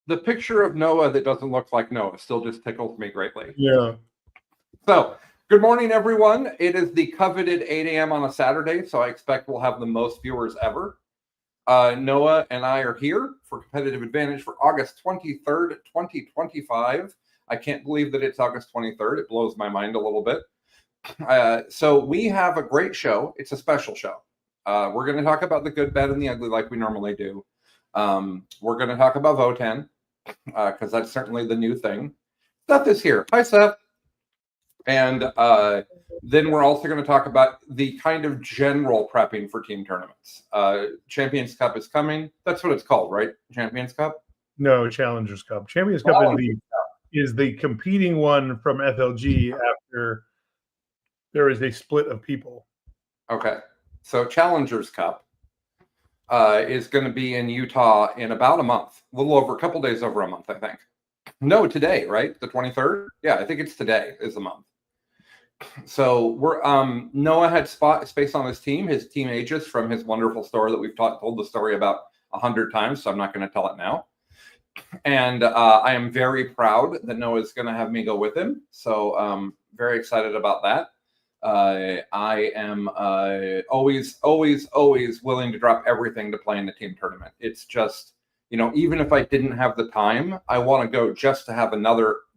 The picture of Noah that doesn't look like Noah still just tickles me greatly. Yeah. So, good morning, everyone. It is the coveted 8 a.m. on a Saturday, so I expect we'll have the most viewers ever. Noah and I are here for Competitive Advantage for August 23rd, 2025. I can't believe that it's August 23rd. It blows my mind a little bit. So we have a great show. It's a special show. We're going to talk about the good, bad, and the ugly like we normally do. We're going to talk about Votan because that's certainly the new thing. Seth is here. Hi, Seth. And then we're also going to talk about the kind of general prepping for team tournaments. Champions Cup is coming. That's what it's called, right? Champions Cup? No, Challengers Cup. Champions Cup is the competing one from FLG after there is a split of people. Okay. So Challengers Cup is going to be in Utah in about a month. A little over, a couple days over a month, I think. No, today, right? The 23rd? Yeah, I think it's today is the month. So we're Noah had space on his team Aegis from his wonderful story that we've told the story about 100 times, so I'm not going to tell it now. And I am very proud that Noah is going to have me go with him. So very excited about that. I am always willing to drop everything to play in the team tournament. It's just, even if I didn't have the time, I want to go just to have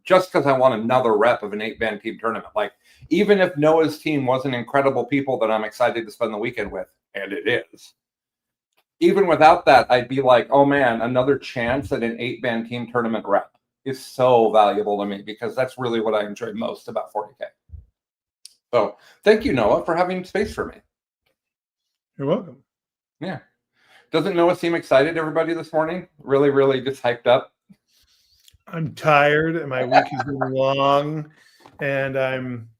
just because I want another rep of an 8-man team tournament. Like, even if Noah's team wasn't incredible people that I'm excited to spend the weekend with, and it is, even without that, I'd be like, oh man, another chance at an 8-man team tournament rep is so valuable to me because that's really what I enjoy most about 40K. So thank you, Noah, for having space for me. You're welcome. Yeah. Doesn't Noah seem excited, everybody, this morning? Really, really just hyped up? I'm tired and my week has been long and I'm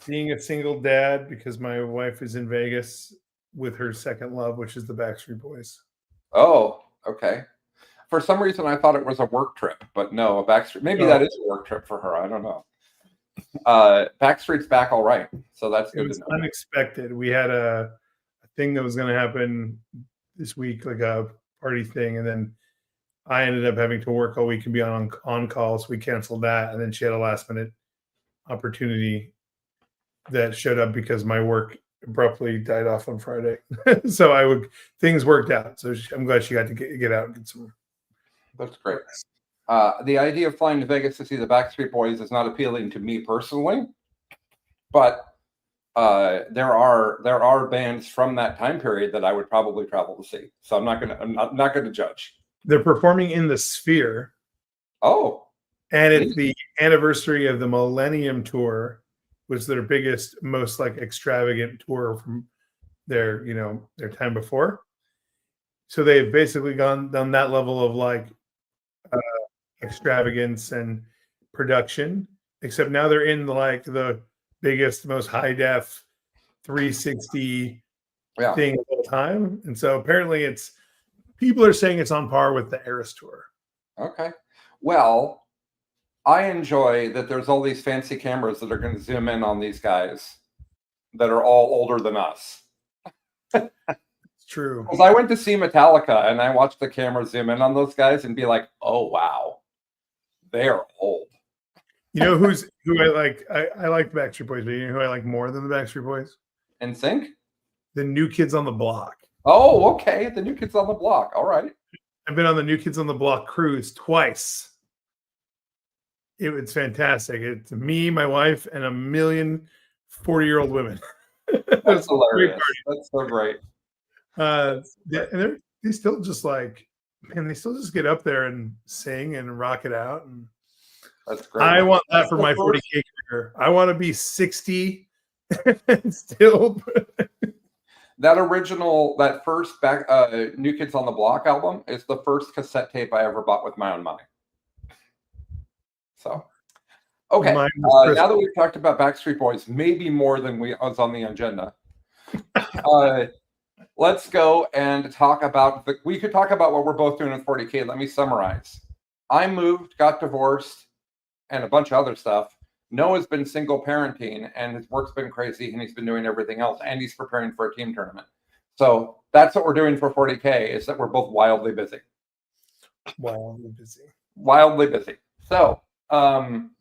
being a single dad because my wife is in Vegas with her second love, which is the Backstreet Boys. Oh, okay. For some reason, I thought it was a work trip, but no, maybe that is a work trip for her. I don't know. Backstreet's back all right, so that's good to know. Unexpected. We had a thing that was going to happen this week, like a party thing, and then I ended up having to work all week and be on call, so we canceled that. And then she had a last minute opportunity that showed up because my work abruptly died off on Friday. So things worked out. So I'm glad she got to get out and get some. That's great. The idea of flying to Vegas to see the Backstreet Boys is not appealing to me personally, but there are bands from that time period that I would probably travel to see. So I'm not going to judge. They're performing in the Sphere. Oh, and it's the anniversary of the Millennium Tour, which is their biggest, most like extravagant tour from their time before. So they've basically done that level of like extravagance and production, except now they're in like the biggest, most high def 360 thing of all time. And so apparently people are saying it's on par with the Eras Tour. Okay. Well, I enjoy that there's all these fancy cameras that are going to zoom in on these guys that are all older than us. It's true. Because I went to see Metallica and I watched the camera zoom in on those guys and be like, oh, wow, they're old. You know who I like? I like the Backstreet Boys, but you know who I like more than the Backstreet Boys? NSYNC? The New Kids on the Block. Oh, okay. The New Kids on the Block. All right. I've been on the New Kids on the Block cruise twice. It's fantastic. It's me, my wife, and a million 40-year-old women. That's hilarious. That's so great. They still just they still just get up there and sing and rock it out. And that's great. I want that for my 40K career. I want to be 60 and still. That first New Kids on the Block album is the first cassette tape I ever bought with my own money. So Okay. Mine was Now that we've talked about Backstreet Boys, maybe more than was on the agenda. Let's go and talk about we could talk about what we're both doing with 40K. Let me summarize. I moved, got divorced, and a bunch of other stuff. Noah's been single parenting, and his work's been crazy, and he's been doing everything else, and he's preparing for a team tournament. So that's what we're doing for 40K, is that we're both wildly busy. wildly busy. Wildly busy. So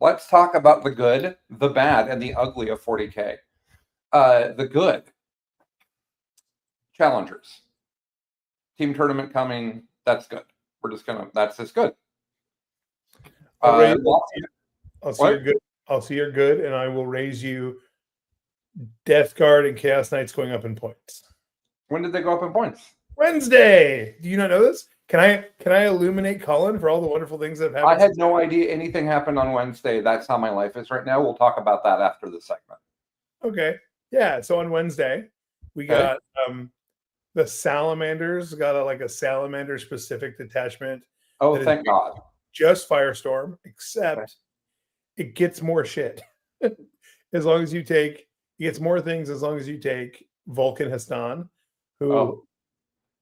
let's talk about the good, the bad, and the ugly of 40K. The good. Challengers. Team tournament coming. That's good. That's just good. I'll see your good. I'll see your good, and I will raise you Death Guard and Chaos Knights going up in points. When did they go up in points? Wednesday. Do you not know this? Can I illuminate Colin for all the wonderful things that have happened? I had no idea anything happened on Wednesday. That's how my life is right now. We'll talk about that after the segment. Okay. Yeah. So on Wednesday, we got the Salamanders got a salamander specific detachment. Oh, thank God. Just Firestorm, except it gets more shit. As long as you take, it gets more things as long as you take Vulcan Hastan, who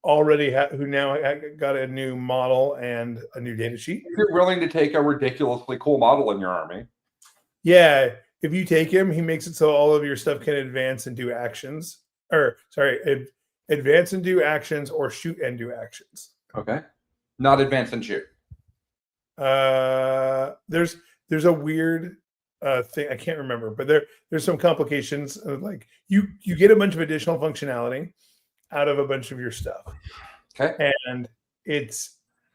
who now got a new model and a new data sheet. If you're willing to take a ridiculously cool model in your army. Yeah. If you take him, he makes it so all of your stuff can advance and do actions. Advance and do actions, or shoot and do actions. Okay. Not advance and shoot. There's a weird thing, I can't remember, but there's some complications of like you get a bunch of additional functionality out of a bunch of your stuff. Okay. And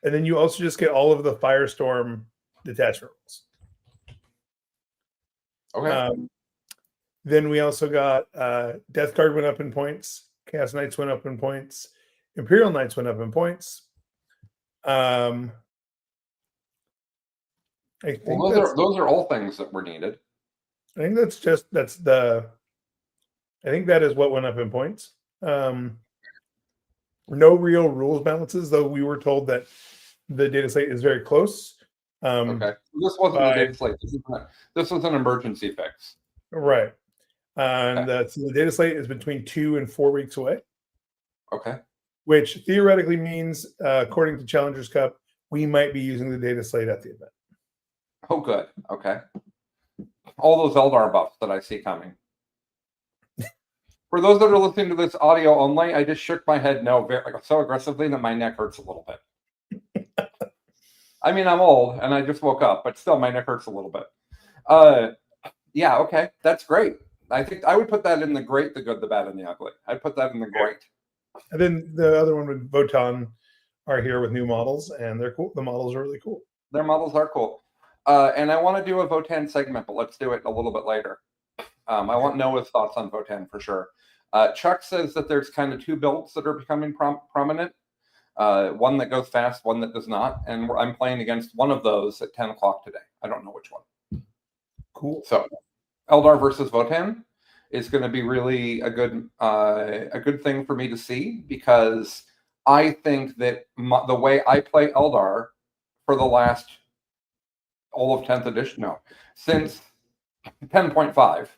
then you also just get all of the Firestorm detachment rules. Okay. Then we also got Death Guard went up in points, Chaos Knights went up in points, Imperial Knights went up in points. I think those are all things that were needed. I think I think that is what went up in points. No real rules balances, though we were told that the data slate is very close. Okay. This wasn't a data slate. This was an emergency fix. Right. And so the data slate is between 2 and 4 weeks away. Okay. Which theoretically means, according to Challengers Cup, we might be using the data slate at the event. Oh, good. Okay. All those Eldar buffs that I see coming. For those that are listening to this audio only, I just shook my head no so aggressively that my neck hurts a little bit. I mean, I'm old and I just woke up, but still my neck hurts a little bit. Yeah, okay. That's great. I think I would put that in the great, the good, the bad, and the ugly. I'd put that in the great. And then the other one with Votan are here with new models, and they're cool. The models are really cool. Their models are cool. And I want to do a Votan segment, but let's do it a little bit later. I want Noah's thoughts on Votan for sure. Chuck says that there's kind of two builds that are becoming prominent. One that goes fast, one that does not. And I'm playing against one of those at 10 o'clock today. I don't know which one. Cool. So Eldar versus Votan is going to be really a good thing for me to see, because I think that the way I play Eldar for the last all of 10th edition, since 10.5,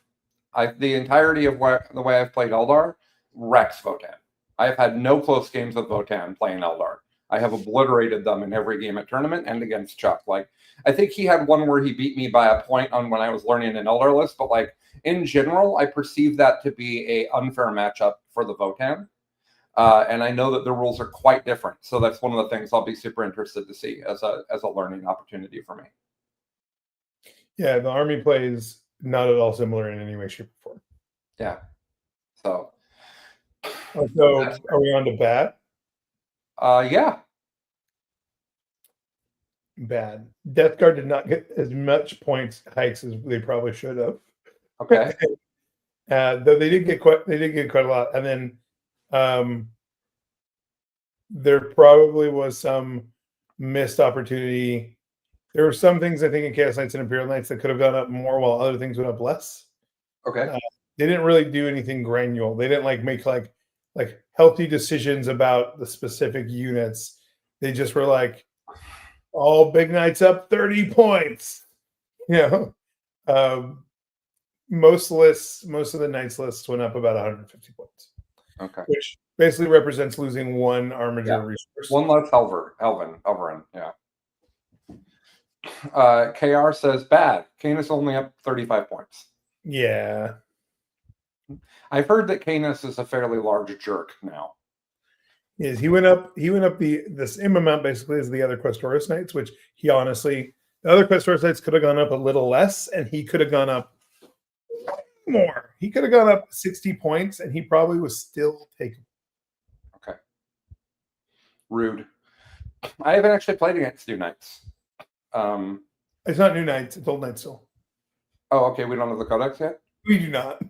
the entirety of the way I've played Eldar wrecks Votan. I've had no close games with Votan playing Eldar. I have obliterated them in every game at tournament and against Chuck. Like, I think he had one where he beat me by a point on when I was learning an Eldar list, but like in general, I perceive that to be a unfair matchup for the Votan. And I know that the rules are quite different. So that's one of the things I'll be super interested to see as a learning opportunity for me. Yeah, the army plays not at all similar in any way, shape, or form. Yeah. So are we on to bad? Yeah. Bad. Death Guard did not get as much points hikes as they probably should have. Okay. Though they did get quite a lot. And then there probably was some missed opportunity. There were some things, I think, in Chaos Knights and Imperial Knights that could have gone up more, while other things went up less. Okay. They didn't really do anything granular. They didn't make healthy decisions about the specific units. They just were like, all big knights up 30 points. Most of the Knights lists went up about 150 points, Okay. which basically represents losing one Armiger resource. One less Elverin. Yeah. KR says bad. Canis only up 35 points. Yeah. I've heard that Canis is a fairly large jerk now. Is he went up the same amount basically as the other Questoris Knights, which he honestly, the other Questoris Knights could have gone up a little less, and he could have gone up more. He could have gone up 60 points, and he probably was still taking. Okay. Rude. I haven't actually played against new Knights. It's not new Knights, it's old Knights still. Oh, okay. We don't have the Codex yet? We do not.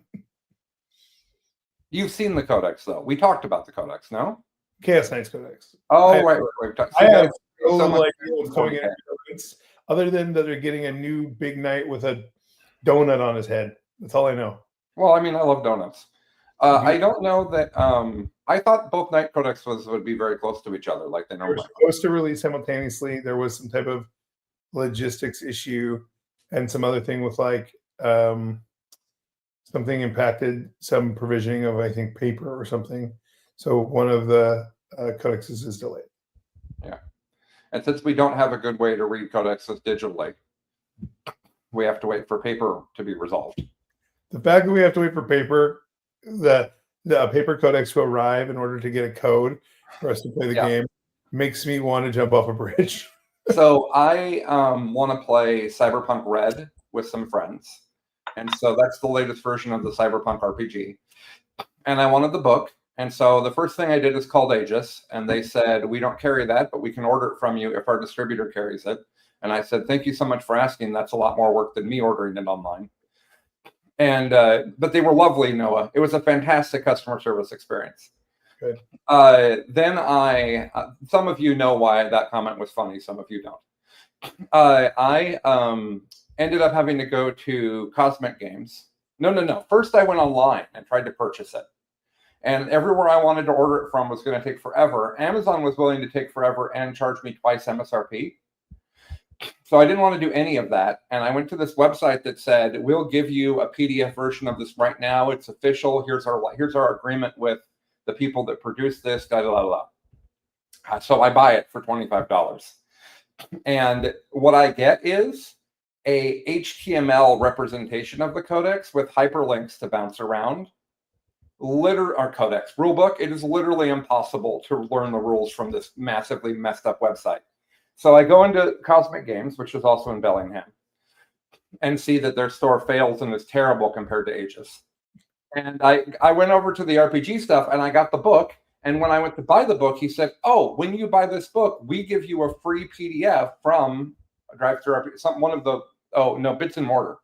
You've seen the Codex, though. We talked about the Codex, no? Chaos Knights Codex. Oh, right. I have no idea what's coming in Codex, other than that they're getting a new big knight with a donut on his head. That's all I know. Well, I mean, I love donuts. I don't know that. I thought both Knight Codexes would be very close to each other, like they normally are. Supposed to release simultaneously. There was some type of logistics issue and some other thing with like something impacted some provisioning of, I think, paper or something. So one of the codexes is delayed. Yeah. And since we don't have a good way to read codexes digitally, we have to wait for paper to be resolved. The fact that we have to wait for paper, the paper codex to arrive in order to get a code for us to play the game makes me want to jump off a bridge. So I want to play Cyberpunk Red with some friends. And so that's the latest version of the Cyberpunk RPG. And I wanted the book. And so the first thing I did is called Aegis. And they said, we don't carry that, but we can order it from you if our distributor carries it. And I said, thank you so much for asking. That's a lot more work than me ordering it online. And but they were lovely, Noah. It was a fantastic customer service experience. Good. Then some of you know why that comment was funny. Some of you don't. I ended up having to go to Cosmic Games. No. First, I went online and tried to purchase it. And everywhere I wanted to order it from was going to take forever. Amazon was willing to take forever and charge me twice MSRP. So I didn't want to do any of that. And I went to this website that said, we'll give you a PDF version of this right now. It's official. Here's our agreement with the people that produce this, So I buy it for $25. And what I get is a HTML representation of the codex with hyperlinks to bounce around. Our codex rulebook. It is literally impossible to learn the rules from this massively messed up website. So I go into Cosmic Games, which is also in Bellingham, and see that their store fails and is terrible compared to Aegis. And I went over to the RPG stuff and I got the book. And when I went to buy the book, he said, oh, when you buy this book, we give you a free PDF from Drive-Thru RPG, Bits and Mortar.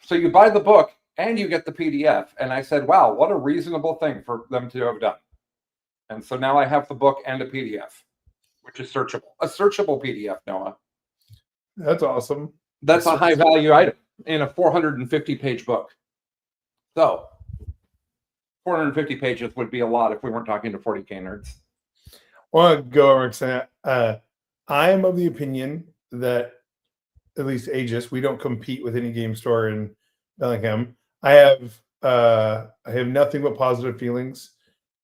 So you buy the book and you get the PDF. And I said, wow, what a reasonable thing for them to have done. And so now I have the book and a PDF, which is searchable. A searchable PDF, Noah. That's awesome. That's a high value item in a 450-page book. So 450 pages would be a lot if we weren't talking to 40K nerds. I want to go over and say, I am of the opinion that at least Aegis, we don't compete with any game store in Bellingham. I have nothing but positive feelings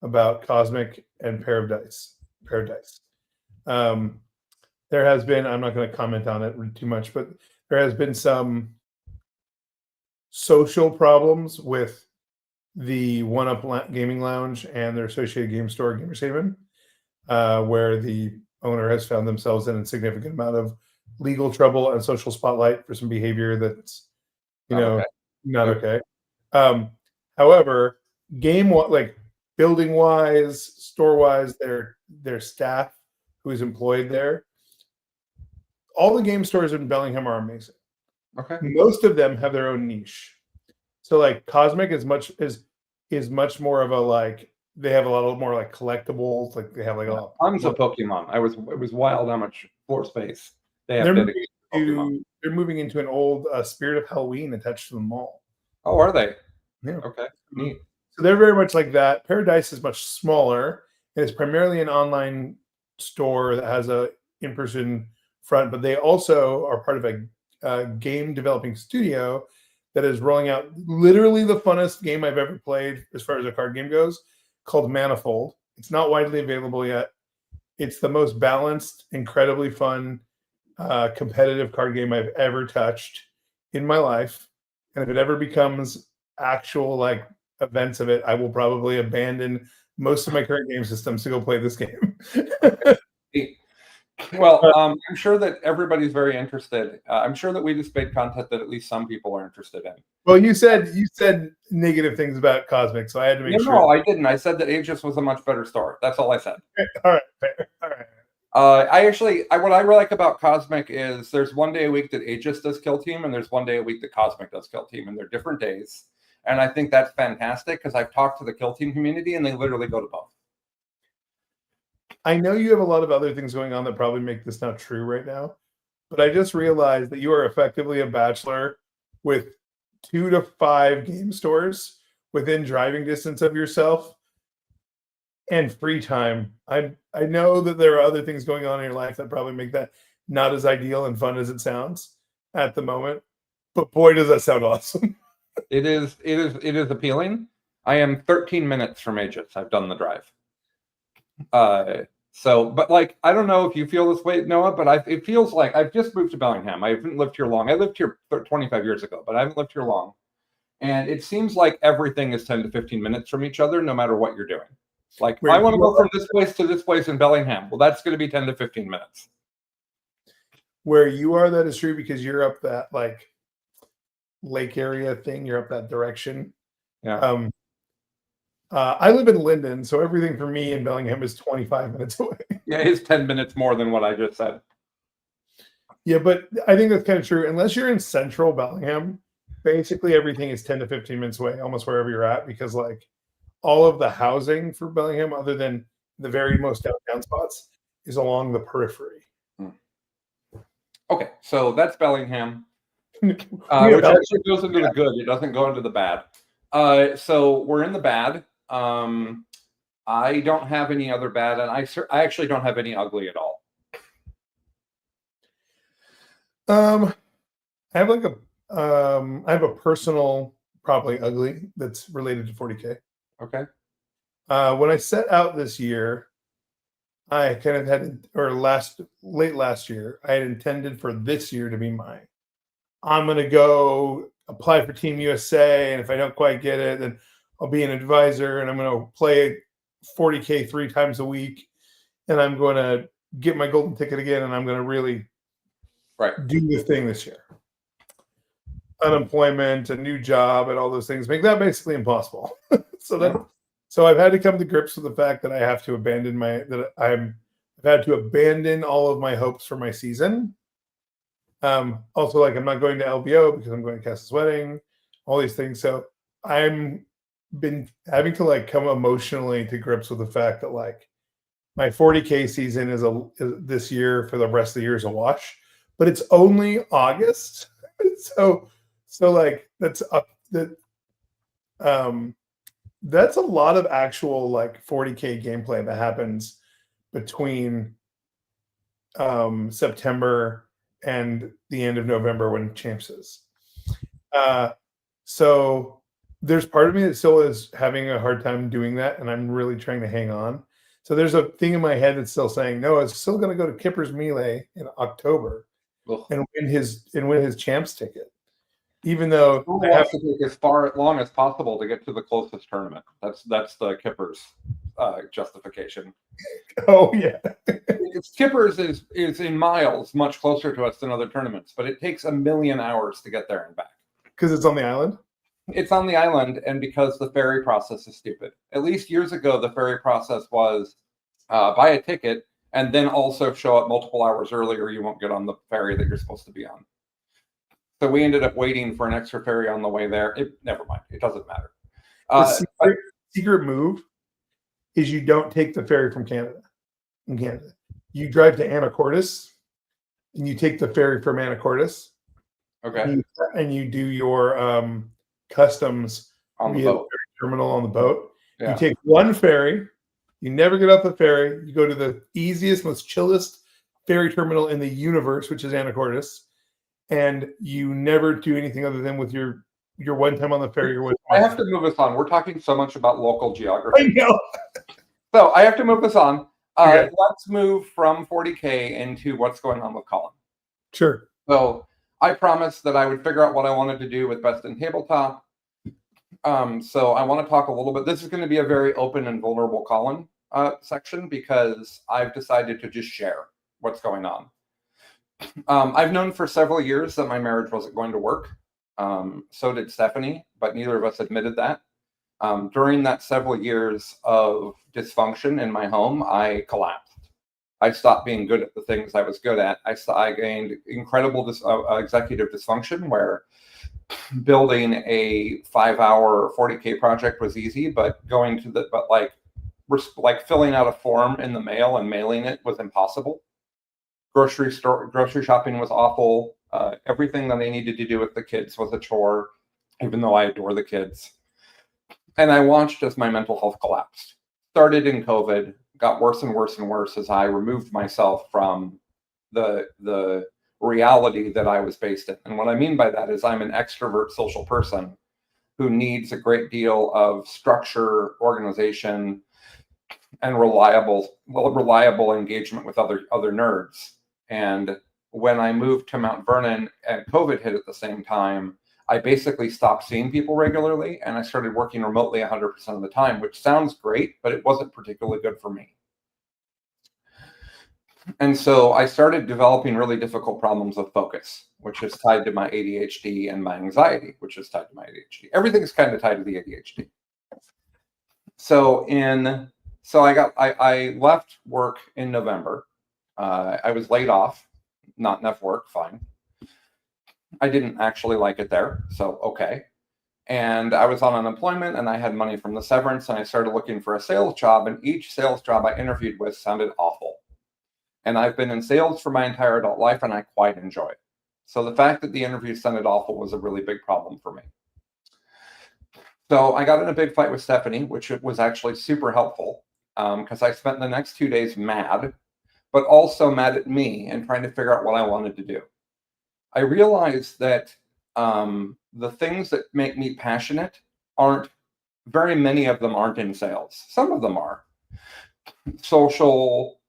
about Cosmic and Pair of Dice. There has been, I'm not going to comment on it too much, but there has been some social problems with the One Up Gaming Lounge and their associated game store, Gamers Haven, where the owner has found themselves in a significant amount of legal trouble and social spotlight for some behavior that's, not okay. However, building wise, store wise, their staff who is employed there, all the game stores in Bellingham are amazing. Okay. Most of them have their own niche. So like Cosmic is much more of a they have a lot more like collectibles. Like they have like tons of Pokemon. It was wild how much floor space they have. They're moving into an old Spirit of Halloween attached to the mall. Oh, are they? Yeah. Okay. Neat. So they're very much like that. Paradise is much smaller. And it's primarily an online store that has a in-person front, but they also are part of game developing studio that is rolling out literally the funnest game I've ever played as far as a card game goes, called Manifold. It's not widely available yet. It's the most balanced, incredibly fun, competitive card game I've ever touched in my life. And if it ever becomes actual like events of it, I will probably abandon most of my current game systems to go play this game. Well, I'm sure that everybody's very interested. I'm sure that we just made content that at least some people are interested in. Well, you said negative things about Cosmic, so I had to make sure. No, I didn't. I said that Aegis was a much better story. That's all I said. All right, fair. All right. What I really like about Cosmic is there's one day a week that Aegis does Kill Team, and there's one day a week that Cosmic does Kill Team, and they're different days. And I think that's fantastic because I've talked to the Kill Team community, and they literally go to both. I know you have a lot of other things going on that probably make this not true right now, but I just realized that you are effectively a bachelor with 2 to 5 game stores within driving distance of yourself and free time. I know that there are other things going on in your life that probably make that not as ideal and fun as it sounds at the moment, but boy, does that sound awesome. It is appealing. I am 13 minutes from Aegis. I've done the drive. But like, I don't know if you feel this way, Noah, but it feels like I've just moved to Bellingham. I haven't lived here long. I lived here 25 years ago, but I haven't lived here long. And it seems like everything is 10 to 15 minutes from each other, no matter what you're doing. Like, I want to go from this place to this place in Bellingham. Well, that's going to be 10 to 15 minutes. Where you are, that is true because you're up that like lake area thing. You're up that direction. Yeah. I live in Linden, so everything for me in Bellingham is 25 minutes away. Yeah, it's 10 minutes more than what I just said. Yeah, but I think that's kind of true. Unless you're in central Bellingham, basically everything is 10 to 15 minutes away, almost wherever you're at, because like all of the housing for Bellingham, other than the very most downtown spots, is along the periphery. Okay, so that's Bellingham, which actually goes into the good. It doesn't go into the bad. So we're in the bad. I don't have any other bad, and I actually don't have any ugly at all. I have like I have a personal, probably ugly, that's related to 40K. Okay. When I set out this year, I kind of had, or late last year, I had intended for this year to be mine. I'm going to go apply for Team USA, and if I don't quite get it, then I'll be an advisor, and I'm going to play 40K 3 times a week, and I'm going to get my golden ticket again, and I'm going to really do the thing this year. Unemployment, a new job, and all those things make that basically impossible. So I've had to come to grips with the fact that I have to abandon I've had to abandon all of my hopes for my season. Also, like, I'm not going to LBO because I'm going to Cass's wedding, all these things. So I'm been having to like come emotionally to grips with the fact that like my 40K season is this year for the rest of the year is a wash, but it's only August. So like that's a lot of actual like 40K gameplay that happens between September and the end of November when Champs is. So there's part of me that still is having a hard time doing that, and I'm really trying to hang on. So there's a thing in my head that's still saying, no, it's still going to go to Kipper's Melee in October and win his Champs ticket. Even though I have to take as long as possible to get to the closest tournament. That's the Kippers justification. Oh yeah, Kippers is in miles much closer to us than other tournaments, but it takes 1 million hours to get there and back. Because it's on the island. It's on the island, and because the ferry process is stupid. At least years ago, the ferry process was buy a ticket and then also show up multiple hours earlier. You won't get on the ferry that you're supposed to be on. So we ended up waiting for an extra ferry on the way there. Never mind. It doesn't matter. The secret move is you don't take the ferry from Canada. In Canada, you drive to Anacortes, and you take the ferry from Anacortes. Okay. And you do your customs on the boat terminal on the boat. Yeah. You take one ferry. You never get off the ferry. You go to the easiest, most chillest ferry terminal in the universe, which is Anacortes. and you never do anything other than with your one time on the fair. I have to move us on. We're talking so much about local I geography. know. So I have to move this on. Okay. Let's move from 40K into what's going on with Colin. Sure. So I promised that I would figure out what I wanted to do with Best in Tabletop. So I want to talk a little bit. This is going to be a very open and vulnerable Colin section because I've decided to just share what's going on. I've known for several years that my marriage wasn't going to work. So did Stephanie, but neither of us admitted that. During that several years of dysfunction in my home, I collapsed. I stopped being good at the things I was good at. I gained incredible executive dysfunction where building a 5-hour 40K project was easy, but filling out a form in the mail and mailing it was impossible. Grocery shopping was awful. Everything that I needed to do with the kids was a chore, even though I adore the kids. And I watched as my mental health collapsed. Started in COVID, got worse and worse and worse as I removed myself from the reality that I was based in. And what I mean by that is I'm an extrovert social person who needs a great deal of structure, organization, and reliable engagement with other nerds. And when I moved to Mount Vernon and COVID hit at the same time, I basically stopped seeing people regularly and I started working remotely 100% of the time, which sounds great, but it wasn't particularly good for me. And so I started developing really difficult problems of focus, which is tied to my ADHD, and my anxiety, which is tied to my ADHD. Everything's kind of tied to the ADHD. So I left work in November. I was laid off, not enough work, fine. I didn't actually like it there, so okay. And I was on unemployment and I had money from the severance and I started looking for a sales job, and each sales job I interviewed with sounded awful. And I've been in sales for my entire adult life and I quite enjoy it. So the fact that the interview sounded awful was a really big problem for me. So I got in a big fight with Stephanie, which was actually super helpful because I spent the next 2 days mad, but also mad at me and trying to figure out what I wanted to do. I realized that the things that make me passionate very many of them aren't in sales. Some of them are. Social,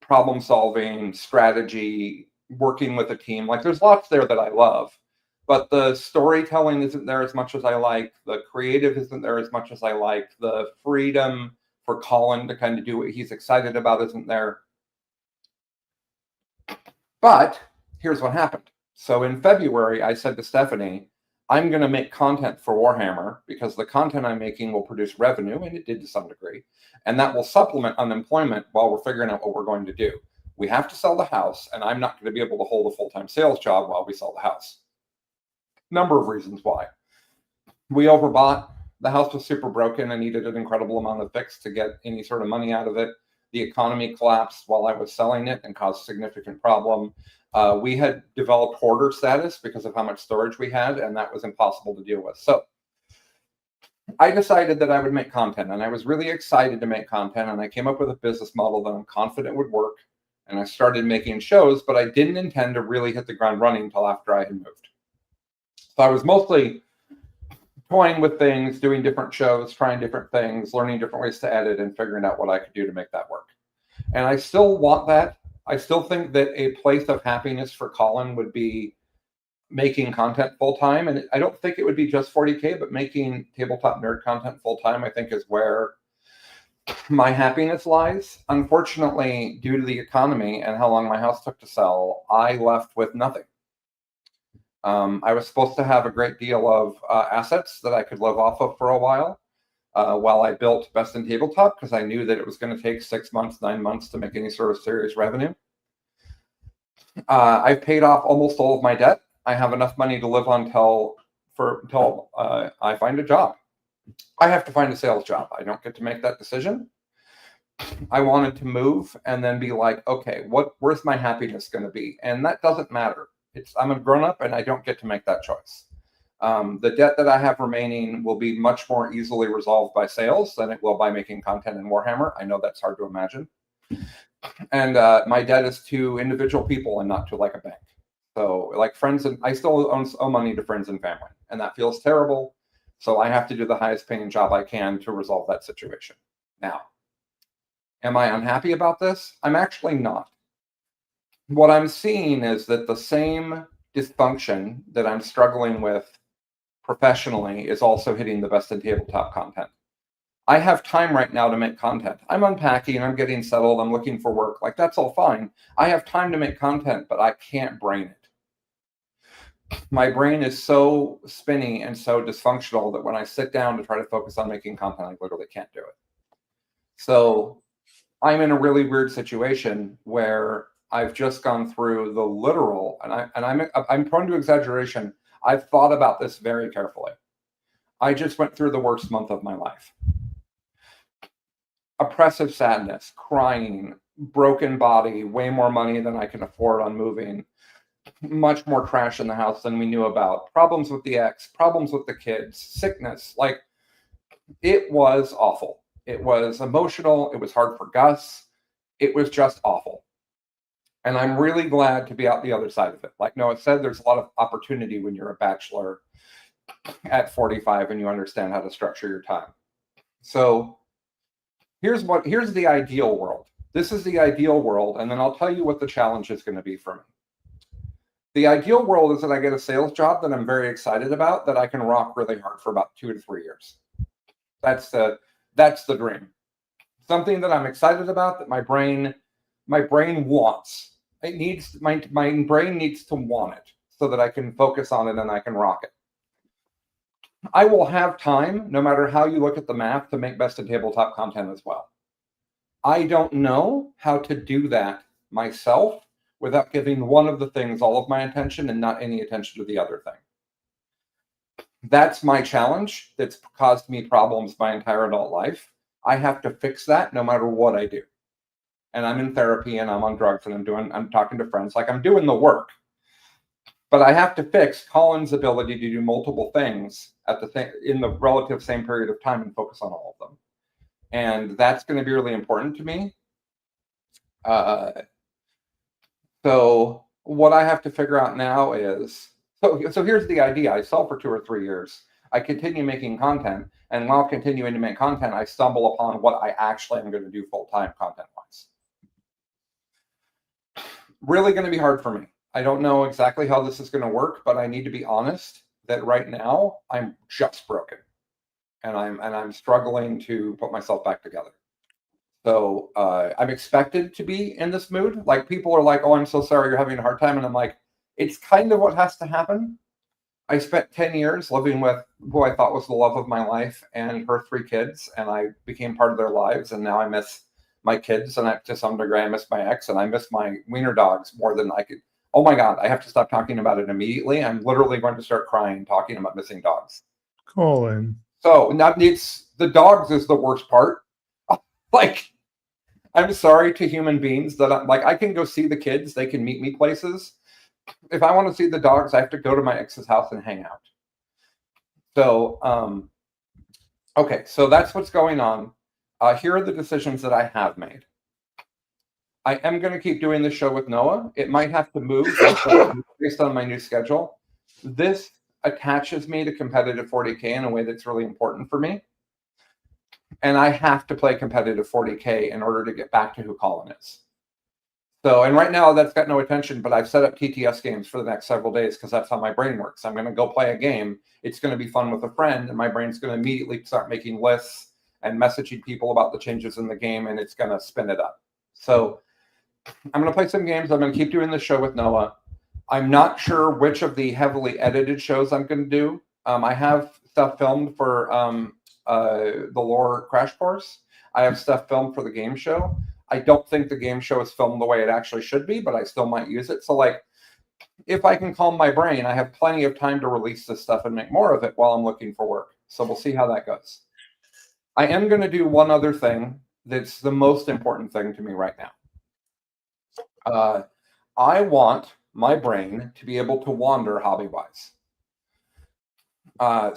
problem solving, strategy, working with a team. Like there's lots there that I love, but the storytelling isn't there as much as I like. The creative isn't there as much as I like. The freedom for Colin to kind of do what he's excited about isn't there. But here's what happened. So in February, I said to Stephanie, I'm going to make content for Warhammer because the content I'm making will produce revenue, and it did to some degree, and that will supplement unemployment while we're figuring out what we're going to do. We have to sell the house, and I'm not going to be able to hold a full-time sales job while we sell the house. Number of reasons why. We overbought. The house was super broken and needed an incredible amount of fix to get any sort of money out of it. The economy collapsed while I was selling it and caused a significant problem. We had developed hoarder status because of how much storage we had, and that was impossible to deal with. So I decided that I would make content, and I was really excited to make content, and I came up with a business model that I'm confident would work, and I started making shows, but I didn't intend to really hit the ground running until after I had moved. So I was mostly toying with things, doing different shows, trying different things, learning different ways to edit, and figuring out what I could do to make that work. And I still want that. I still think that a place of happiness for Colin would be making content full-time. And I don't think it would be just 40K, but making tabletop nerd content full-time, I think, is where my happiness lies. Unfortunately, due to the economy and how long my house took to sell, I left with nothing. I was supposed to have a great deal of assets that I could live off of for a while I built Best in Tabletop, because I knew that it was going to take 6 months, 9 months to make any sort of serious revenue. I've paid off almost all of my debt. I have enough money to live on until I find a job. I have to find a sales job. I don't get to make that decision. I wanted to move and then be like, okay, where's my happiness going to be? And that doesn't matter. I'm a grown-up and I don't get to make that choice. The debt that I have remaining will be much more easily resolved by sales than it will by making content in Warhammer. I know that's hard to imagine. And my debt is to individual people and not to like a bank. So like friends, and I still owe money to friends and family, and that feels terrible. So I have to do the highest paying job I can to resolve that situation. Now, am I unhappy about this? I'm actually not. What I'm seeing is that the same dysfunction that I'm struggling with professionally is also hitting the best in tabletop content. I have time right now to make content. I'm unpacking, I'm getting settled, I'm looking for work. Like, that's all fine. I have time to make content, but I can't brain it. My brain is so spinny and so dysfunctional that when I sit down to try to focus on making content, I literally can't do it. So I'm in a really weird situation where I've just gone through the literal, and I'm prone to exaggeration. I've thought about this very carefully. I just went through the worst month of my life. Oppressive sadness, crying, broken body, way more money than I can afford on moving, much more trash in the house than we knew about, problems with the ex, problems with the kids, sickness. Like, it was awful. It was emotional. It was hard for Gus. It was just awful. And I'm really glad to be out the other side of it. Like Noah said, there's a lot of opportunity when you're a bachelor at 45 and you understand how to structure your time. So here's the ideal world. This is the ideal world, and then I'll tell you what the challenge is going to be for me. The ideal world is that I get a sales job that I'm very excited about, that I can rock really hard for about 2 to 3 years. That's the dream. Something that I'm excited about, that my brain wants. It needs my brain needs to want it so that I can focus on it and I can rock it. I will have time, no matter how you look at the math, to make best in tabletop content as well. I don't know how to do that myself without giving one of the things all of my attention and not any attention to the other thing. That's my challenge. That's caused me problems my entire adult life. I have to fix that no matter what I do. And I'm in therapy and I'm on drugs and I'm talking to friends, like I'm doing the work. But I have to fix Colin's ability to do multiple things in the relative same period of time and focus on all of them. And that's going to be really important to me. So what I have to figure out now is, so here's the idea. I sell for 2 or 3 years. I continue making content. And while continuing to make content, I stumble upon what I actually am going to do full-time content-wise. Really going to be hard for me. I don't know exactly how this is going to work, but I need to be honest that right now I'm just broken. And I'm struggling to put myself back together. So I'm expected to be in this mood. Like, people are like, "Oh, I'm so sorry you're having a hard time," and I'm like, it's kind of what has to happen. I spent 10 years living with who I thought was the love of my life and her 3 kids, and I became part of their lives. And now I miss my kids, and to some degree, I miss my ex, and I miss my wiener dogs more than I could. Oh my God, I have to stop talking about it immediately. I'm literally going to start crying talking about missing dogs. Colin. So now it's the dogs is the worst part. Like, I'm sorry to human beings that I can go see the kids. They can meet me places. If I want to see the dogs, I have to go to my ex's house and hang out. So, okay, so that's what's going on. Here are the decisions that I have made. I am going to keep doing the show with Noah. It might have to move based on my new schedule. This attaches me to competitive 40K in a way that's really important for me. And I have to play competitive 40K in order to get back to who Colin is. So, and right now that's got no attention, but I've set up TTS games for the next several days because that's how my brain works. I'm going to go play a game. It's going to be fun with a friend, and my brain's going to immediately start making lists and messaging people about the changes in the game, and it's going to spin it up. So I'm going to play some games. I'm going to keep doing the show with Noah. I'm not sure which of the heavily edited shows I'm going to do. I have stuff filmed for the lore crash course. I have stuff filmed for the game show. I don't think the game show is filmed the way it actually should be, but I still might use it. So, like, if I can calm my brain, I have plenty of time to release this stuff and make more of it while I'm looking for work. So we'll see how that goes. I am going to do one other thing that's the most important thing to me right now. I want my brain to be able to wander hobby-wise.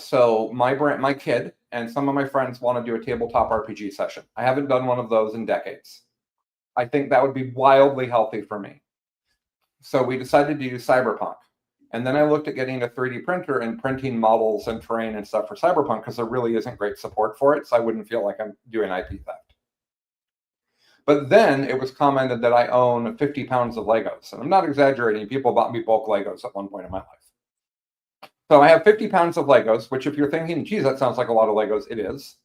So my kid and some of my friends want to do a tabletop RPG session. I haven't done one of those in decades. I think that would be wildly healthy for me. So we decided to use Cyberpunk. And then I looked at getting a 3D printer and printing models and terrain and stuff for Cyberpunk because there really isn't great support for it. So I wouldn't feel like I'm doing IP theft. But then it was commented that I own 50 pounds of Legos. And I'm not exaggerating. People bought me bulk Legos at one point in my life. So I have 50 pounds of Legos, which if you're thinking, geez, that sounds like a lot of Legos, it is.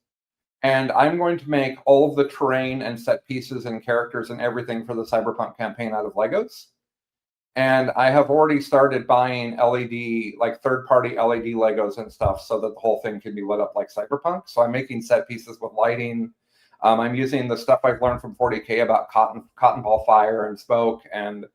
And I'm going to make all of the terrain and set pieces and characters and everything for the Cyberpunk campaign out of Legos. And I have already started buying LED, like third-party LED Legos and stuff so that the whole thing can be lit up like Cyberpunk. So I'm making set pieces with lighting. I'm using the stuff I've learned from 40K about cotton ball fire and smoke. And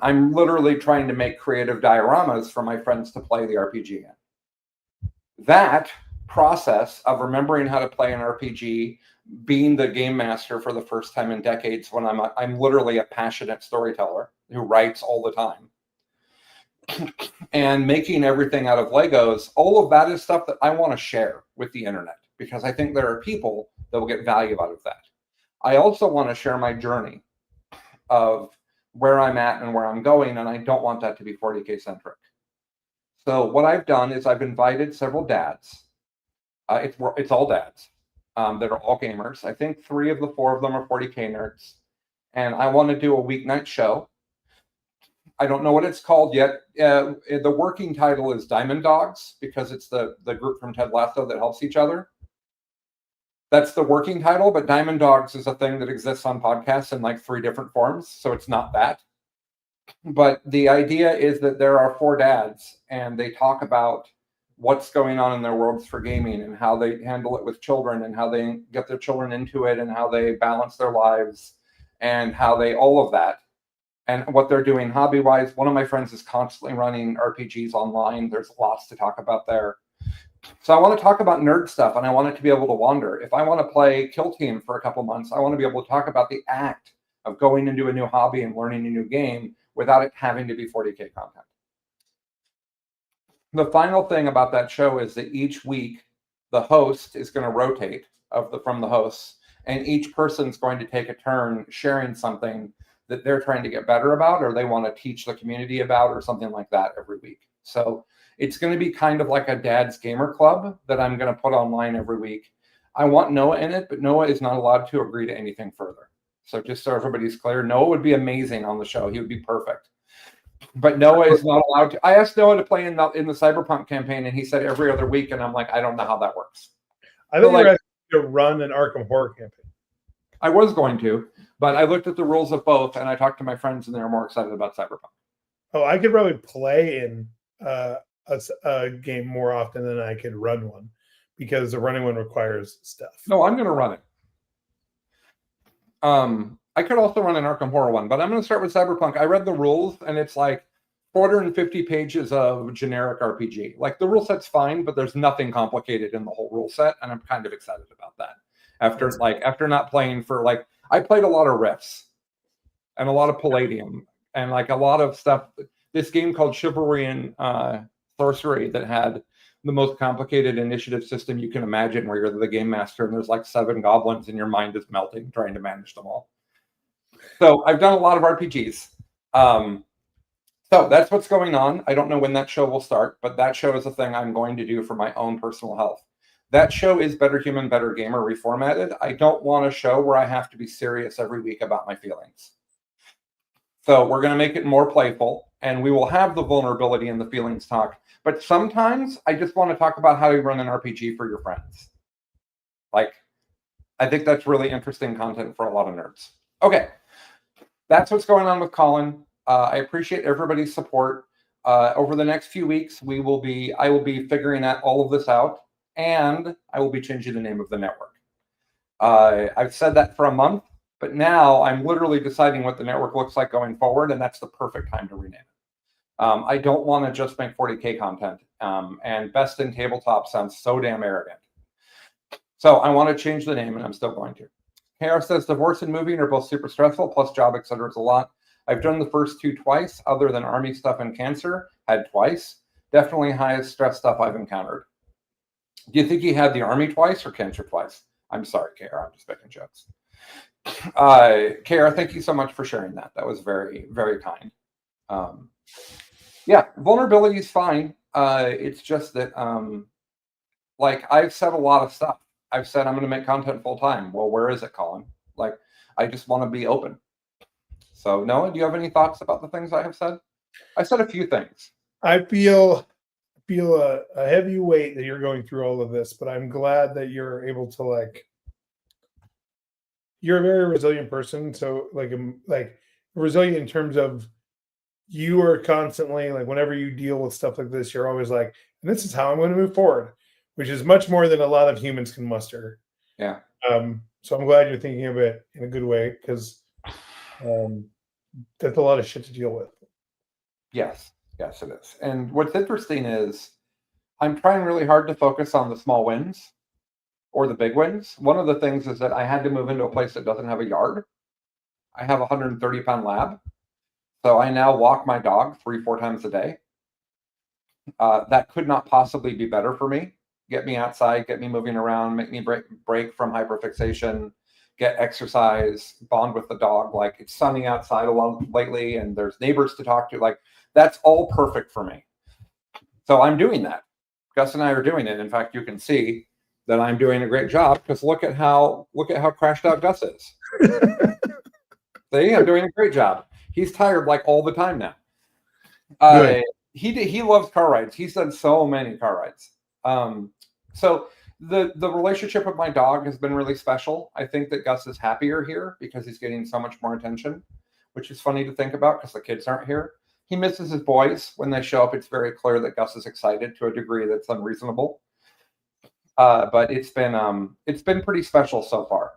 I'm literally trying to make creative dioramas for my friends to play the RPG in. That process of remembering how to play an RPG, being the game master for the first time in decades when I'm literally a passionate storyteller who writes all the time, and making everything out of Legos, all of that is stuff that I want to share with the internet because I think there are people that will get value out of that. I also want to share my journey of where I'm at and where I'm going, and I don't want that to be 40K centric. So what I've done is I've invited several dads. It's all dads that are all gamers. I think 3 of the 4 of them are 40K nerds. And I want to do a weeknight show. I don't know what it's called yet. The working title is Diamond Dogs because it's the group from Ted Lasso that helps each other. That's the working title, but Diamond Dogs is a thing that exists on podcasts in like 3 different forms. So it's not that. But the idea is that there are 4 dads and they talk about what's going on in their worlds for gaming and how they handle it with children and how they get their children into it and how they balance their lives and how they, all of that. And what they're doing hobby-wise. One of my friends is constantly running RPGs online. There's lots to talk about there. So I want to talk about nerd stuff, and I want it to be able to wander. If I want to play Kill Team for a couple months, I want to be able to talk about the act of going into a new hobby and learning a new game without it having to be 40K content. The final thing about that show is that each week, the host is going to rotate from the hosts, and each person's going to take a turn sharing something that they're trying to get better about or they want to teach the community about or something like that every week. So it's going to be kind of like a dad's gamer club that I'm going to put online every week. I want Noah in it, but Noah is not allowed to agree to anything further. So just so everybody's clear, Noah would be amazing on the show. He would be perfect. But Noah is not allowed to. I asked Noah to play in the Cyberpunk campaign, and he said every other week, and I'm like, I don't know how that works. I think you're asking to run an Arkham Horror campaign. I was going to, but I looked at the rules of both, and I talked to my friends, and they were more excited about Cyberpunk. Oh, I could probably play in a game more often than I could run one because the running one requires stuff. No, I'm going to run it. I could also run an Arkham Horror one, but I'm going to start with Cyberpunk. I read the rules, and it's like 450 pages of generic RPG. Like the rule set's fine, but there's nothing complicated in the whole rule set, and I'm kind of excited about that. After not playing for I played a lot of Rifts and a lot of Palladium and like a lot of stuff. This game called Chivalry and Sorcery that had the most complicated initiative system you can imagine, where you're the game master and there's like 7 goblins and your mind is melting trying to manage them all. So I've done a lot of RPGs. So that's what's going on. I don't know when that show will start, but that show is a thing I'm going to do for my own personal health. That show is Better Human, Better Gamer reformatted. I don't want a show where I have to be serious every week about my feelings. So we're going to make it more playful, and we will have the vulnerability and the feelings talk. But sometimes I just want to talk about how you run an RPG for your friends. I think that's really interesting content for a lot of nerds. Okay, that's what's going on with Colin. I appreciate everybody's support. Over the next few weeks, I will be figuring all of this out. And I will be changing the name of the network. I've said that for a month, but now I'm literally deciding what the network looks like going forward, and that's the perfect time to rename it. I don't want to just make 40K content, and Best in Tabletop sounds so damn arrogant. So I want to change the name, and I'm still going to. KR says, divorce and moving are both super stressful, plus job, etc. is a lot. I've done the first 2 twice, other than Army stuff and cancer, had twice. Definitely highest stress stuff I've encountered. Do you think he had the Army twice or cancer twice? I'm sorry, KR. I'm just making jokes. KR, thank you so much for sharing that. That was very, very kind. Yeah, vulnerability is fine. It's just that, like, I've said a lot of stuff. I've said I'm going to make content full time. Well, where is it, Colin? Like, I just want to be open. So, Noah, do you have any thoughts about the things I have said? I said a few things. I feel a heavy weight that you're going through all of this, but I'm glad that you're able to, like, you're a very resilient person. So like resilient in terms of you are constantly, like, whenever you deal with stuff like this, you're always like, and this is how I'm going to move forward, which is much more than a lot of humans can muster. Yeah. So I'm glad you're thinking of it in a good way, because that's a lot of shit to deal with. Yes, yes, it is. And what's interesting is I'm trying really hard to focus on the small wins or the big wins. One of the things is that I had to move into a place that doesn't have a yard. I have a 130-pound lab. So I now walk my dog 3-4 times a day. That could not possibly be better for me. Get me outside, get me moving around, make me break from hyperfixation, get exercise, bond with the dog. Like, it's sunny outside a lot lately and there's neighbors to talk to. Like, that's all perfect for me. So I'm doing that. Gus and I are doing it. In fact, you can see that I'm doing a great job, because look at how crashed out Gus is. See, I'm doing a great job. He's tired like all the time now. He loves car rides. He's done so many car rides. So the relationship with my dog has been really special. I think that Gus is happier here because he's getting so much more attention, which is funny to think about because the kids aren't here. He misses his boys. When they show up, it's very clear that Gus is excited to a degree that's unreasonable. But it's been pretty special so far.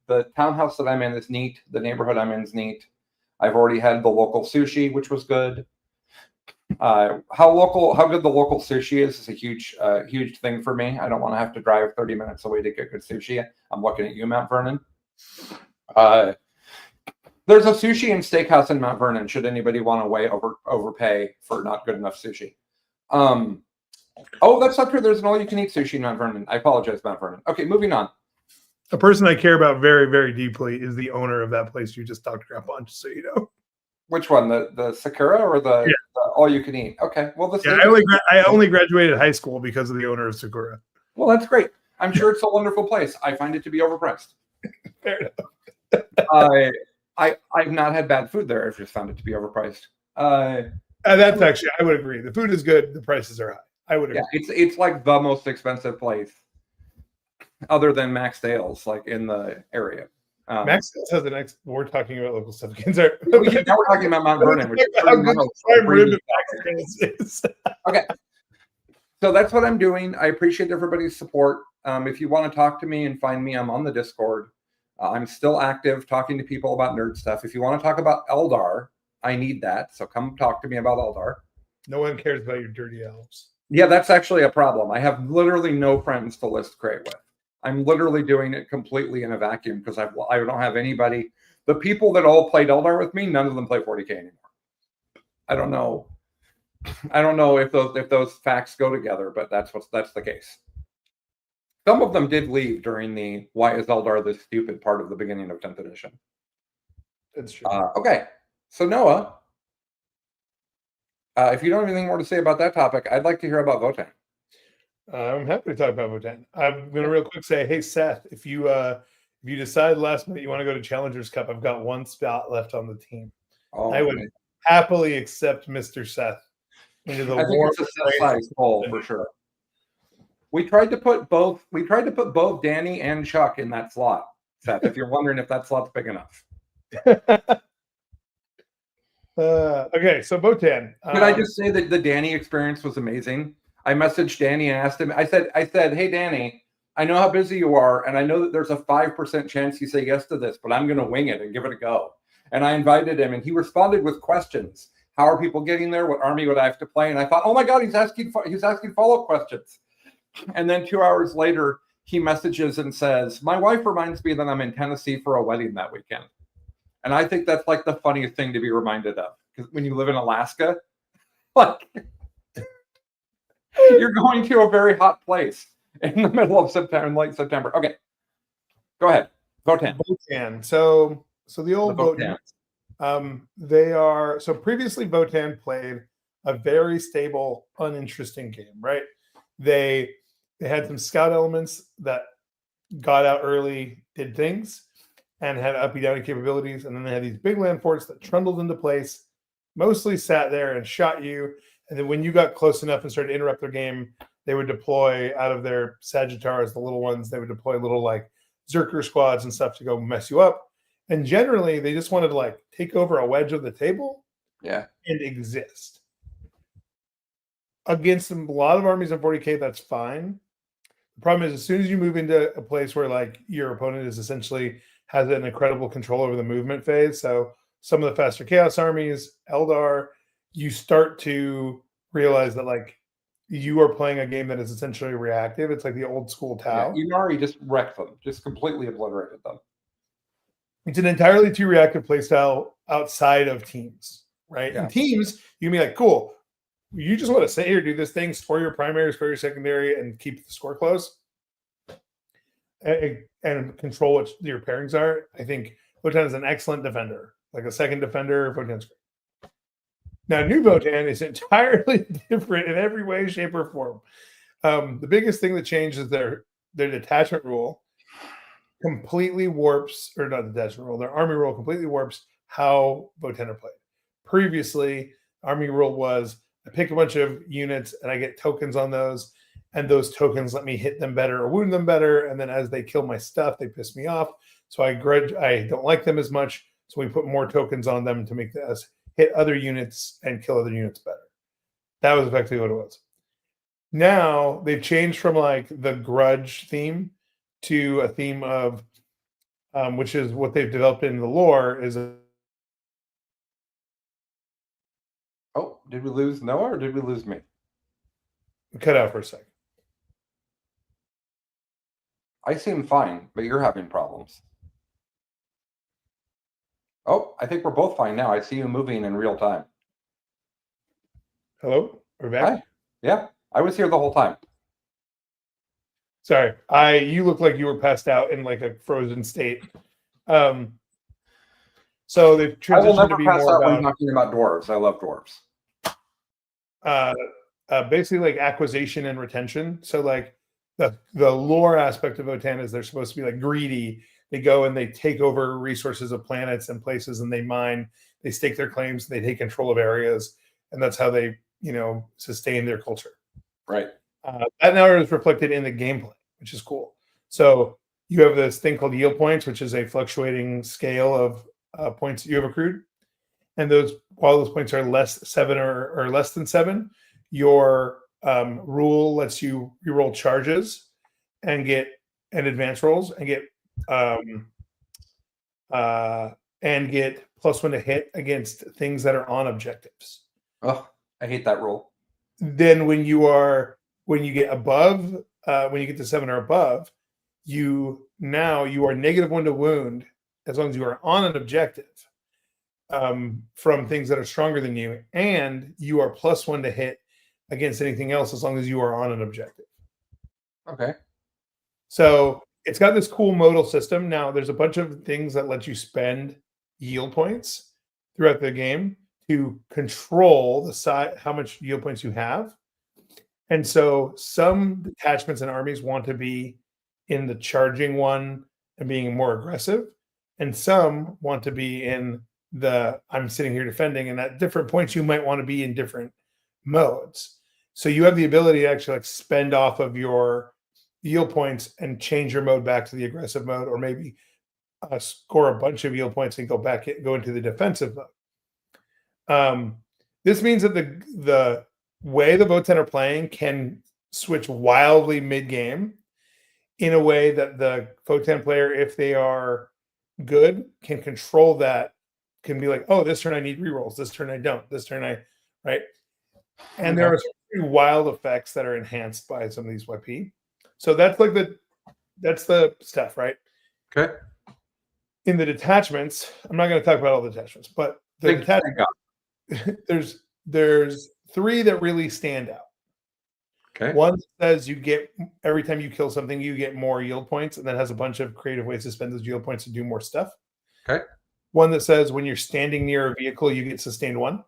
The townhouse that I'm in is neat. The neighborhood I'm in is neat. I've already had the local sushi, which was good. How good the local sushi is a huge thing for me. I don't want to have to drive 30 minutes away to get good sushi. I'm looking at you, Mount Vernon. There's a sushi and steakhouse in Mount Vernon, should anybody want to overpay for not good enough sushi. Oh, that's not true. There's an all-you-can-eat sushi in Mount Vernon. I apologize, Mount Vernon. Okay, moving on. A person I care about very, very deeply is the owner of that place you just talked crap on, just so you know. Which one? The Sakura or the all-you-can-eat? Okay. Well, I only graduated high school because of the owner of Sakura. Well, that's great. I'm sure it's a wonderful place. I find it to be overpriced. Fair enough. I've not had bad food there. I've just found it to be overpriced. That's actually, I would agree. The food is good. The prices are high. I would agree. Yeah, it's like the most expensive place other than Max Dale's, like, in the area. Max Dale's has the next. We're talking about local stuff. Now we're talking about Mount Vernon, which is okay. So that's what I'm doing. I appreciate everybody's support. If you want to talk to me and find me, I'm on the Discord. I'm still active talking to people about nerd stuff. If you want to talk about Eldar, I need that. So come talk to me about Eldar. No one cares about your dirty elves. Yeah, that's actually a problem. I have literally no friends to list crate with. I'm literally doing it completely in a vacuum because I don't have anybody. The people that all played Eldar with me, none of them play 40K anymore. I don't know if those facts go together, but that's the case. Some of them did leave during the "Why is Eldar this stupid" part of the beginning of 10th edition. That's true. Okay, so Noah, if you don't have anything more to say about that topic, I'd like to hear about Votan. I'm happy to talk about Votan. I'm going to real quick say, hey, Seth, if you decide last minute you want to go to Challengers Cup, I've got one spot left on the team. Oh, I would happily accept Mr. Seth into the warm size poll for sure. We tried to put both Danny and Chuck in that slot, Seth, if you're wondering if that slot's big enough. Okay, so Votan. Could I just say that the Danny experience was amazing? I messaged Danny and asked him, I said, hey, Danny, I know how busy you are, and I know that there's a 5% chance you say yes to this, but I'm going to wing it and give it a go. And I invited him, and he responded with questions. How are people getting there? What army would I have to play? And I thought, oh my God, he's asking follow-up questions. And then 2 hours later, he messages and says, my wife reminds me that I'm in Tennessee for a wedding that weekend. And I think that's like the funniest thing to be reminded of. Because when you live in Alaska, like, you're going to a very hot place in the middle of September, in late September. Okay, go ahead. Votan. So the old Votan. They are so previously Votan played a very stable, uninteresting game, right? They had some scout elements that got out early, did things, and had uppy downy capabilities, and then they had these big land forts that trundled into place, mostly sat there and shot you. And then when you got close enough and started to interrupt their game, they would deploy out of their Sagittars, the little ones, they would deploy little like Zerker squads and stuff to go mess you up. And generally, they just wanted to like take over a wedge of the table Yeah. and exist. Against a lot of armies in 40K, that's fine. The problem is as soon as you move into a place where like your opponent is essentially has an incredible control over the movement phase. So some of the faster chaos armies, Eldar, you start to realize that like you are playing a game that is essentially reactive. It's like the old school Tau. Yeah, Inari just wrecked them, just completely obliterated them. It's an entirely too reactive playstyle outside of teams, right? Yeah. In teams, you can be like, cool, you just want to sit here, do this thing, score your primary, score your secondary, and keep the score close and control what your pairings are. I think Votan is an excellent defender, like a second defender. Votan's great. Now, new Votan is entirely different in every way, shape, or form. The biggest thing that changed is their detachment rule completely warps, or not the detachment rule, their army rule completely warps how Votan are played. Previously, army rule was I pick a bunch of units and I get tokens on those, and those tokens let me hit them better or wound them better. And then as they kill my stuff, they piss me off. So I don't like them as much. So we put more tokens on them to make us hit other units and kill other units better. That was effectively what it was. Now they've changed from like the grudge theme to a theme of, which is what they've developed in the lore is Oh, did we lose Noah or did we lose me? cut out for a second. I seem fine, but you're having problems. Oh, I think we're both fine now. I see you moving in real time. Hello? We're back? Hi. Yeah, I was here the whole time. Sorry. You look like you were passed out in like a frozen state. So they've I will transitioned never to be pass more out when about talking about dwarves. I love dwarves. basically like acquisition and retention. So like the lore aspect of Votan is they're supposed to be like greedy. They go and they take over resources of planets and places, and they mine. They stake their claims. They take control of areas, and that's how they sustain their culture. Right. That now is reflected in the gameplay, which is cool. So you have this thing called yield points, which is a fluctuating scale of points that you have accrued. And while those points are less 7 or less than 7, your rule lets you reroll charges and get advance rolls and get +1 to hit against things that are on objectives. Oh, I hate that rule. Then when you get above, when you get to 7 or above, you are -1 to wound as long as you are on an objective from things that are stronger than you, and you are +1 to hit against anything else as long as you are on an objective. Okay. So it's got this cool modal system. Now there's a bunch of things that let you spend yield points throughout the game to control the size, how much yield points you have. And so some detachments and armies want to be in the charging one and being more aggressive, and some want to be in the I'm sitting here defending, and at different points you might want to be in different modes. So you have the ability to actually like spend off of your yield points and change your mode back to the aggressive mode, or maybe score a bunch of yield points and go into the defensive mode. This means that the way the Votan are playing can switch wildly mid-game in a way that the Votan player, if they are good, can control that, can be like, oh, this turn I need rerolls, this turn I don't, this turn right? And there are some wild effects that are enhanced by some of these YP. So that's like that's the stuff, right? Okay. In the detachments, I'm not going to talk about all the detachments, but the detachments, there's 3 that really stand out. Okay. One says you get, every time you kill something, you get more yield points, and that has a bunch of creative ways to spend those yield points to do more stuff. Okay. one that says when you're standing near a vehicle, you get sustained 1.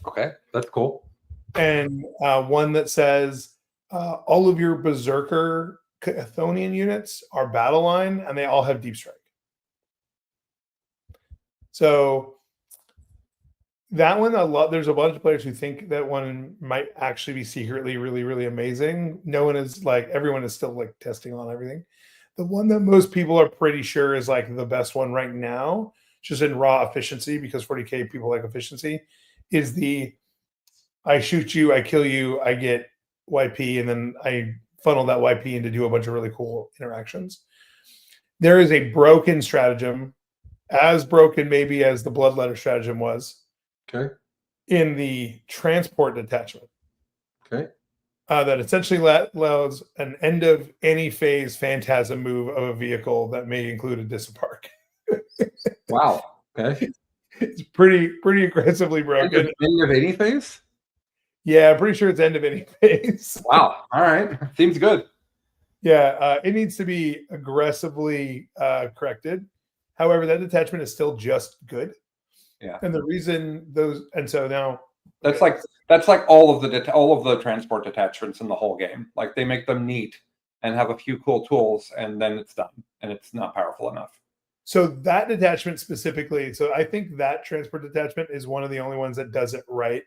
Okay, that's cool. And one that says all of your Berserker Chthonian units are battle line, and they all have deep strike. So that one, there's a bunch of players who think that one might actually be secretly really, really amazing. No one is everyone is still testing on everything. The one that most people are pretty sure is the best one right now, just in raw efficiency, because 40K people like efficiency, is the I shoot you, I kill you, I get YP, and then I funnel that YP in to do a bunch of really cool interactions. There is a broken stratagem, as broken maybe as the Bloodletter stratagem was, Okay. in the transport detachment. Okay. That essentially allows an end of any phase phantasm move of a vehicle that may include a disembark. Wow. Okay. It's pretty aggressively broken. End of any phase? Yeah, I'm pretty sure it's end of any phase. Wow. All right. Seems good. Yeah, it needs to be aggressively corrected. However, that detachment is still just good. Yeah. And the reason so now that's like all of the transport detachments in the whole game. Like they make them neat and have a few cool tools, and then it's done, and it's not powerful enough. So that detachment specifically, so I think that transport detachment is one of the only ones that does it right,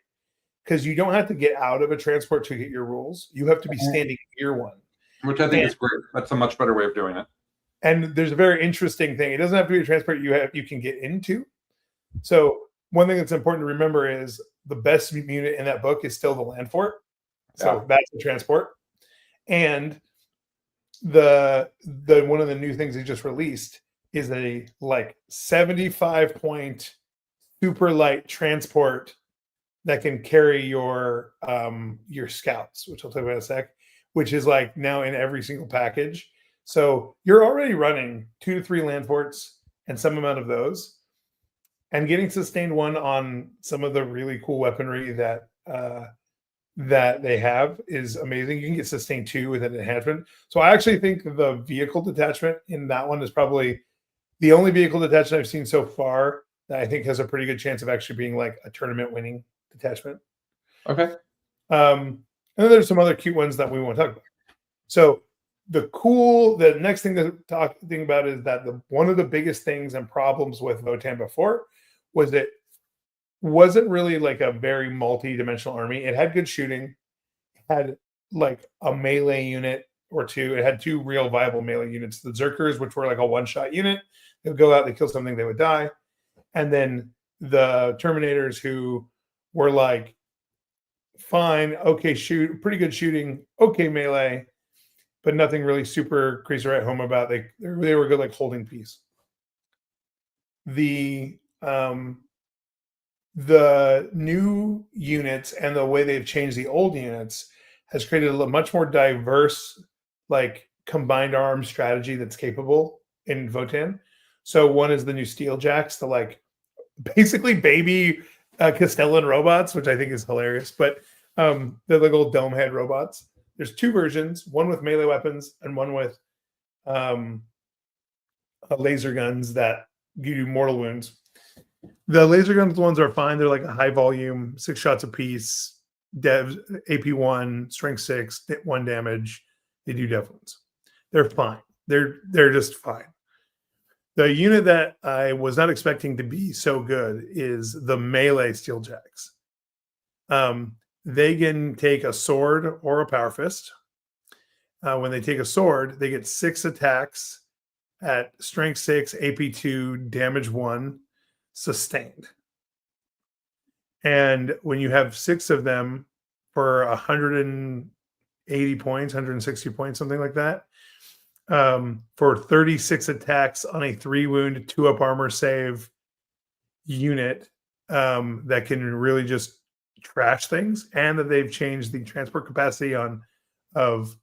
because you don't have to get out of a transport to get your rules. You have to be standing near one, which I think is great. That's a much better way of doing it. And there's a very interesting thing. It doesn't have to be a transport you can get into. So one thing that's important to remember is the best unit in that book is still the land fort. So that's the transport. And the one of the new things they just released is a 75 point super light transport that can carry your scouts, which I'll talk about in a sec, which is now in every single package. So you're already running 2 to 3 land forts and some amount of those, and getting sustained 1 on some of the really cool weaponry that they have is amazing. You can get sustained 2 with an enhancement. So I actually think the vehicle detachment in that one is probably the only vehicle detachment I've seen so far that I think has a pretty good chance of actually being a tournament winning detachment. Okay. And then there's some other cute ones that we won't talk about. So the next thing to talk about is that one of the biggest things and problems with Votann before was it wasn't really a very multi-dimensional army. It had good shooting, had a melee unit or 2. It had 2 real viable melee units. The Zerkers, which were a one-shot unit, they would go out, they kill something, they would die. And then the Terminators, who were fine, okay, pretty good shooting, okay melee, but nothing really super crazy right home about. They were good holding peace. The new units and the way they've changed the old units has created a much more diverse combined arms strategy that's capable in Votann. So one is the new Steeljacks, the basically baby Castellan robots, which I think is hilarious, but they're little dome head robots. There's 2 versions, one with melee weapons and one with laser guns that give you mortal wounds. The laser guns ones are fine. They're a high volume, 6 shots apiece, devs, AP1, strength 6, 1 damage. They do dev wounds. They're fine. They're just fine. The unit that I was not expecting to be so good is the melee Steeljacks. They can take a sword or a power fist. When they take a sword, they get 6 attacks at strength 6, AP2, damage 1, sustained. And when you have 6 of them for 180 points, 160 points, something like that, for 36 attacks on a 3 wound, 2 up armor save unit, that can really just trash things, and that they've changed the transport capacity of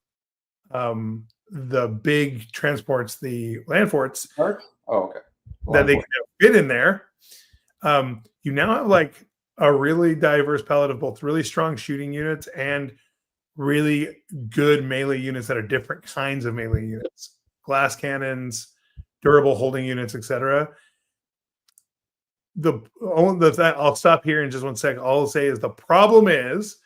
the big transports, the land forts. Oh, okay. That they can fit in there. You now have a really diverse palette of both really strong shooting units and really good melee units that are different kinds of melee units, glass cannons, durable holding units, etc. I'll stop here in just 1 second. All I'll say is the problem is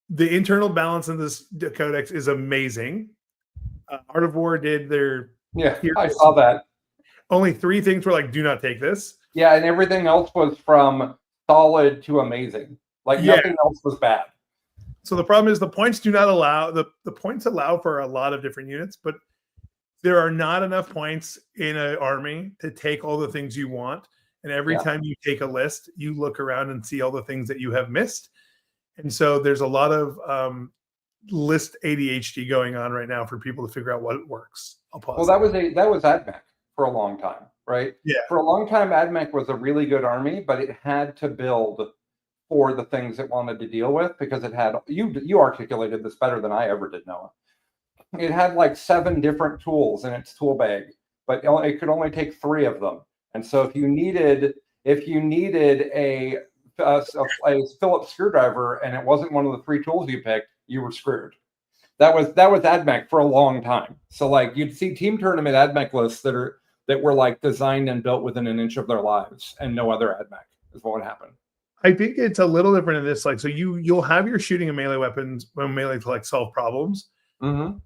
the internal balance in this codex is amazing. Art of War did their I saw that. Only 3 things were like, do not take this. Yeah, and everything else was from solid to amazing. Like nothing else was bad. So the problem is the points do not allow the points allow for a lot of different units, but there are not enough points in an army to take all the things you want. And every time you take a list, you look around and see all the things that you have missed. And so there's a lot of list ADHD going on right now for people to figure out what works. Well, that was AdMech for a long time, right? Yeah. For a long time, AdMech was a really good army, but it had to build for the things it wanted to deal with because it had you articulated this better than I ever did, Noah. It had like 7 different tools in its tool bag, but it could only take 3 of them. And so if you needed a Phillips screwdriver and it wasn't one of the 3 tools you picked, you were screwed. That was AdMech for a long time. So like you'd see team tournament AdMech lists that were like designed and built within an inch of their lives, and no other AdMech is what would happen. I think it's a little different in this. Like, so you'll have your shooting and melee weapons when melee to like solve problems. Mm-hmm.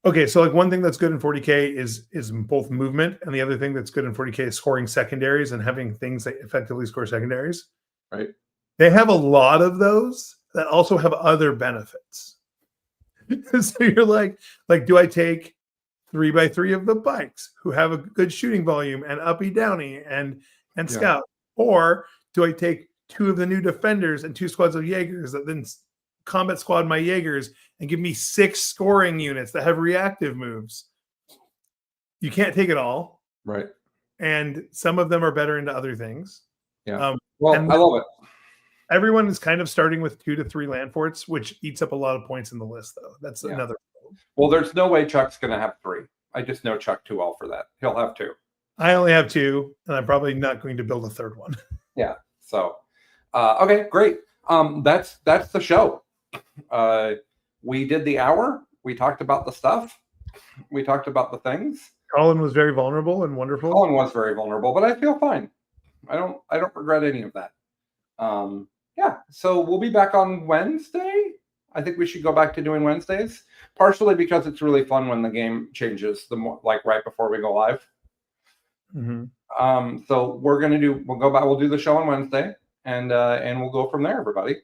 Okay, so like one thing that's good in 40K is both movement, and the other thing that's good in 40K is scoring secondaries and having things that effectively score secondaries. Right. They have a lot of those that also have other benefits. So you're like, do I take 3x3 of the bikes who have a good shooting volume and uppy downy and scout, or do I take 2 of the new defenders and 2 squads of Jaegers that then combat squad my Jaegers and give me 6 scoring units that have reactive moves? You can't take it all. Right. And some of them are better into other things. Yeah. Well, I love it. Everyone is kind of starting with 2 to 3 land forts, which eats up a lot of points in the list, though. That's another problem. Well, there's no way Chuck's going to have 3. I just know Chuck too well for that. He'll have 2. I only have 2, and I'm probably not going to build a 3rd one. Yeah. So, okay, great. That's the show. We did the hour. We talked about the stuff. We talked about the things. Colin was very vulnerable and wonderful. Colin was very vulnerable, but I feel fine. I don't regret any of that. Yeah. So we'll be back on Wednesday. I think we should go back to doing Wednesdays, partially because it's really fun when the game changes. The more like right before we go live. Mm-hmm. So we'll do the show on Wednesday, and we'll go from there, everybody.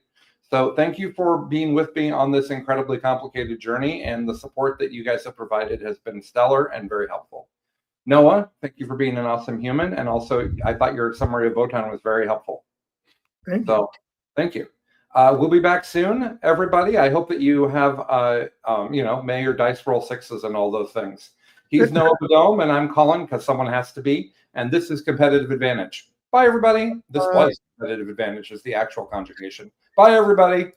So thank you for being with me on this incredibly complicated journey, and the support that you guys have provided has been stellar and very helpful. Noah, thank you for being an awesome human, and also I thought your summary of Votan was very helpful. Thank you. We'll be back soon, everybody. I hope that you have, may your dice roll 6s and all those things. He's Noah Bedome, and I'm Colin, because someone has to be. And this is Competitive Advantage. Bye, everybody. This was Competitive Advantage is the actual conjugation. Bye, everybody.